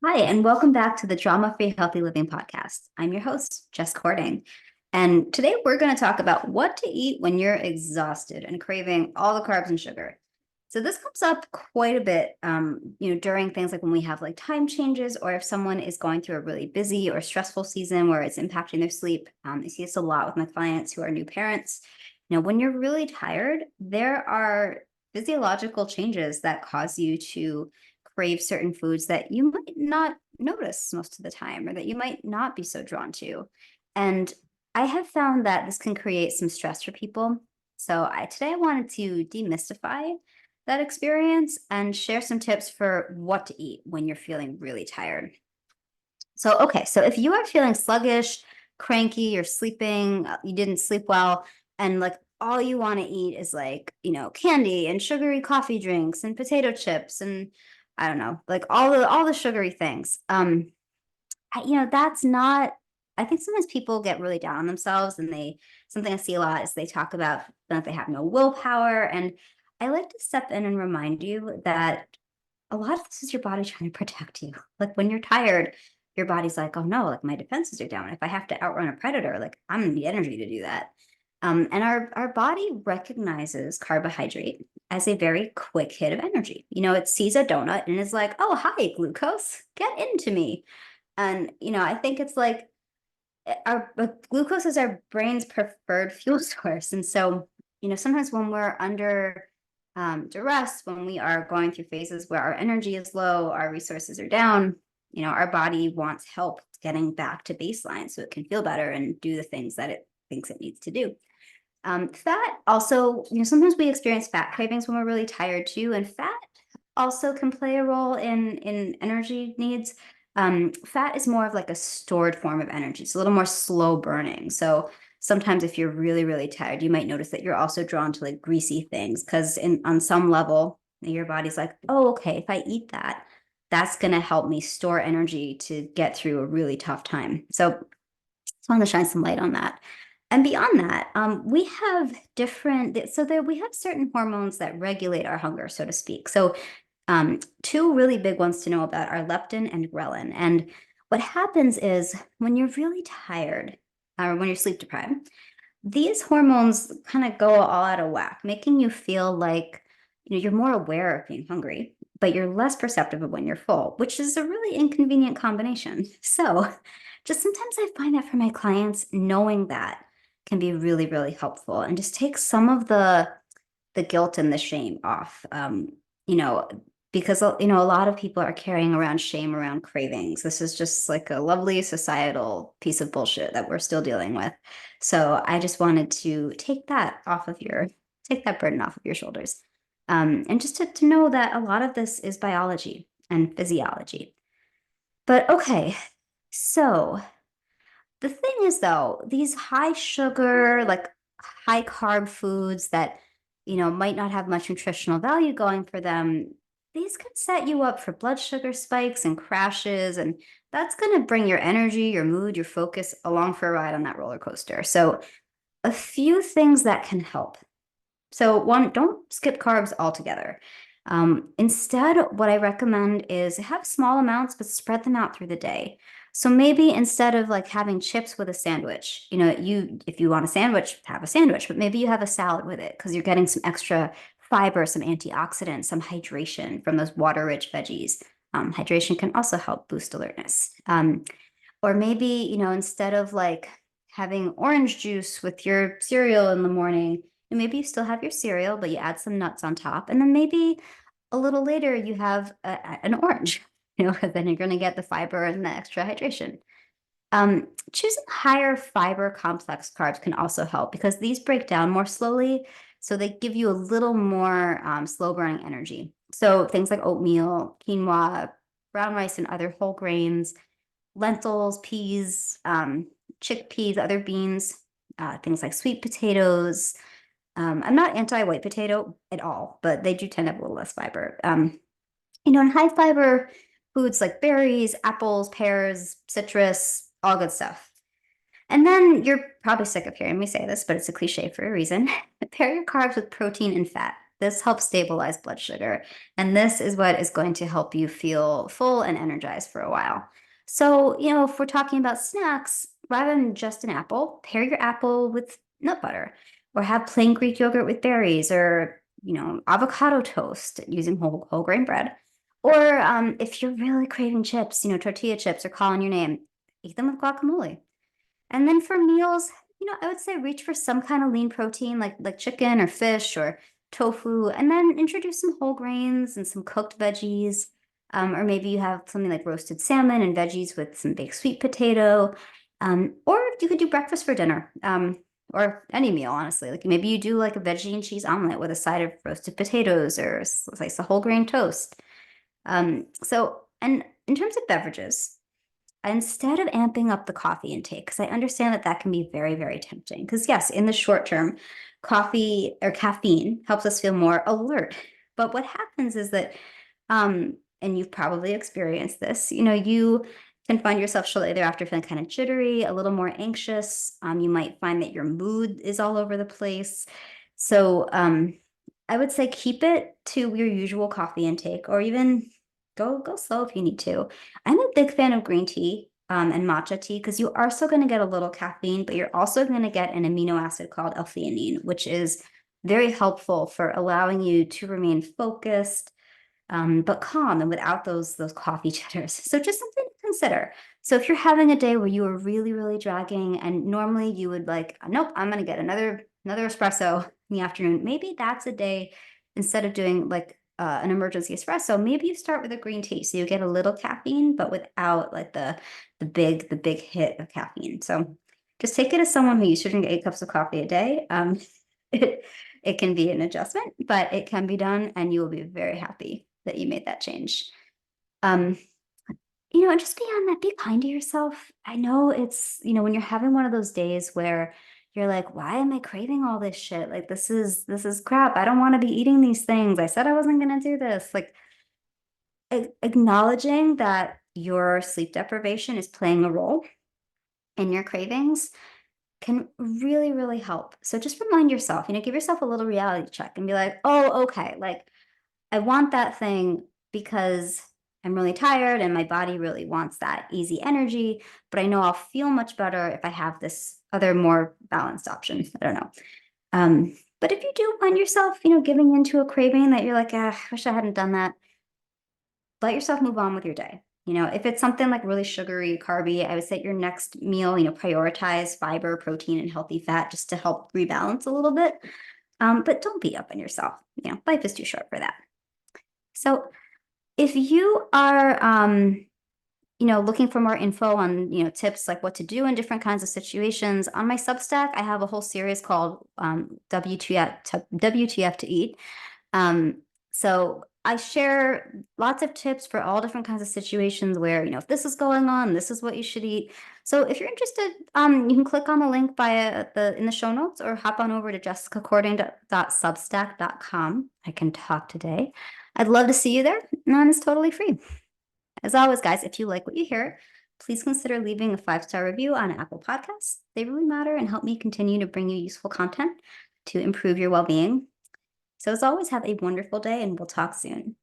Hi, and welcome back to the Drama-Free Healthy Living podcast. I'm your host, Jess Cording. And today we're going to talk about what to eat when you're exhausted and craving all the carbs and sugar. So this comes up quite a bit, during things like when we have like time changes, or if someone is going through a really busy or stressful season where it's impacting their sleep. I see this a lot with my clients who are new parents. When you're really tired, there are physiological changes that cause you to crave certain foods that you might not notice most of the time or that you might not be so drawn to. And I have found that this can create some stress for people. So today I wanted to demystify that experience and share some tips for what to eat when you're feeling really tired. So if you are feeling sluggish, cranky, you're sleeping, you didn't sleep well, and like all you want to eat is like, candy and sugary coffee drinks and potato chips and I don't know, like all the sugary things. That's not, I think sometimes people get really down on themselves and something I see a lot is they talk about that they have no willpower. And I like to step in and remind you that a lot of this is your body trying to protect you. Like when you're tired, your body's like, oh no, like my defenses are down. If I have to outrun a predator, like I'm gonna need energy to do that. And our body recognizes carbohydrate as a very quick hit of energy. It sees a donut and is like, oh, hi, glucose, get into me. And, I think it's like our glucose is our brain's preferred fuel source. And so, sometimes when we're under duress, when we are going through phases where our energy is low, our resources are down, our body wants help getting back to baseline so it can feel better and do the things that it thinks it needs to do. Fat also, sometimes we experience fat cravings when we're really tired too, and fat also can play a role in energy needs. Fat is more of like a stored form of energy. It's a little more slow burning. So sometimes if you're really, really tired, you might notice that you're also drawn to like greasy things because on some level, your body's like, oh, okay, if I eat that, that's going to help me store energy to get through a really tough time. So just wanted to shine some light on that. And beyond that, we have we have certain hormones that regulate our hunger, so to speak. So two really big ones to know about are leptin and ghrelin. And what happens is when you're really tired or when you're sleep deprived, these hormones kind of go all out of whack, making you feel like you're more aware of being hungry, but you're less perceptive of when you're full, which is a really inconvenient combination. So just sometimes I find that for my clients, knowing that can be really, really helpful and just take some of the guilt and the shame off. You know, because a lot of people are carrying around shame around cravings. This is just like a lovely societal piece of bullshit that we're still dealing with. So I just wanted to take that burden off of your shoulders. And just to know that a lot of this is biology and physiology. But okay, so the thing is though, these high sugar, like high carb foods that, might not have much nutritional value going for them, these can set you up for blood sugar spikes and crashes. And that's going to bring your energy, your mood, your focus along for a ride on that roller coaster. So a few things that can help. So one, don't skip carbs altogether. Instead, what I recommend is have small amounts, but spread them out through the day. So maybe instead of like having chips with a sandwich, if you want a sandwich, have a sandwich, but maybe you have a salad with it because you're getting some extra fiber, some antioxidants, some hydration from those water-rich veggies. Hydration can also help boost alertness. Or maybe, instead of like having orange juice with your cereal in the morning, and maybe you still have your cereal, but you add some nuts on top. And then maybe a little later you have an orange, then you're going to get the fiber and the extra hydration. Choosing higher fiber complex carbs can also help because these break down more slowly. So they give you a little more slow burning energy. So things like oatmeal, quinoa, brown rice, and other whole grains, lentils, peas, chickpeas, other beans, things like sweet potatoes. I'm not anti-white potato at all, but they do tend to have a little less fiber. And high fiber foods like berries, apples, pears, citrus, all good stuff. And then you're probably sick of hearing me say this, but it's a cliche for a reason. Pair your carbs with protein and fat. This helps stabilize blood sugar. And this is what is going to help you feel full and energized for a while. So, if we're talking about snacks, rather than just an apple, pair your apple with nut butter or have plain Greek yogurt with berries or, avocado toast using whole grain bread. Or if you're really craving chips, tortilla chips are calling your name, eat them with guacamole. And then for meals, I would say reach for some kind of lean protein like chicken or fish or tofu, and then introduce some whole grains and some cooked veggies. Or maybe you have something like roasted salmon and veggies with some baked sweet potato. Or you could do breakfast for dinner. Or any meal, honestly. Like maybe you do like a veggie and cheese omelet with a side of roasted potatoes or a slice of whole grain toast. And in terms of beverages, instead of amping up the coffee intake, because I understand that can be very, very tempting. Because yes, in the short term, coffee or caffeine helps us feel more alert. But what happens is that, and you've probably experienced this, you can find yourself shortly thereafter feeling kind of jittery, a little more anxious. You might find that your mood is all over the place. So I would say keep it to your usual coffee intake, or even go slow if you need to. I'm a big fan of green tea and matcha tea because you are still going to get a little caffeine, but you're also going to get an amino acid called L-theanine, which is very helpful for allowing you to remain focused, but calm and without those coffee jitters. So just something to consider. So if you're having a day where you are really, really dragging, and normally you would like, nope, I'm going to get another espresso in the afternoon. Maybe that's a day instead of doing like an emergency espresso. Maybe you start with a green tea, so you get a little caffeine, but without like the big hit of caffeine. So just take it as someone who used to drink 8 cups of coffee a day. It, it can be an adjustment, but it can be done, and you will be very happy that you made that change. And just beyond that, be kind to yourself. I know it's, when you're having one of those days where you're like, why am I craving all this shit? Like, this is crap. I don't want to be eating these things. I said I wasn't going to do this. Like, acknowledging that your sleep deprivation is playing a role in your cravings can really, really help. So just remind yourself, give yourself a little reality check and be like, oh, okay, like I want that thing because I'm really tired and my body really wants that easy energy, but I know I'll feel much better if I have this other more balanced option. I don't know. But if you do find yourself, giving into a craving that you're like, I wish I hadn't done that, let yourself move on with your day. If it's something like really sugary, carby, I would say your next meal, prioritize fiber, protein, and healthy fat just to help rebalance a little bit. But don't beat up on yourself. Life is too short for that. So if you are, looking for more info on, tips like what to do in different kinds of situations, on my Substack, I have a whole series called WTF to Eat. So I share lots of tips for all different kinds of situations where, if this is going on, this is what you should eat. So if you're interested, you can click on the link in the show notes, or hop on over to jessicacording.substack.com. I can talk today. I'd love to see you there, and it's totally free. As always, guys, if you like what you hear, please consider leaving a 5-star review on Apple Podcasts. They really matter and help me continue to bring you useful content to improve your well-being. So as always, have a wonderful day, and we'll talk soon.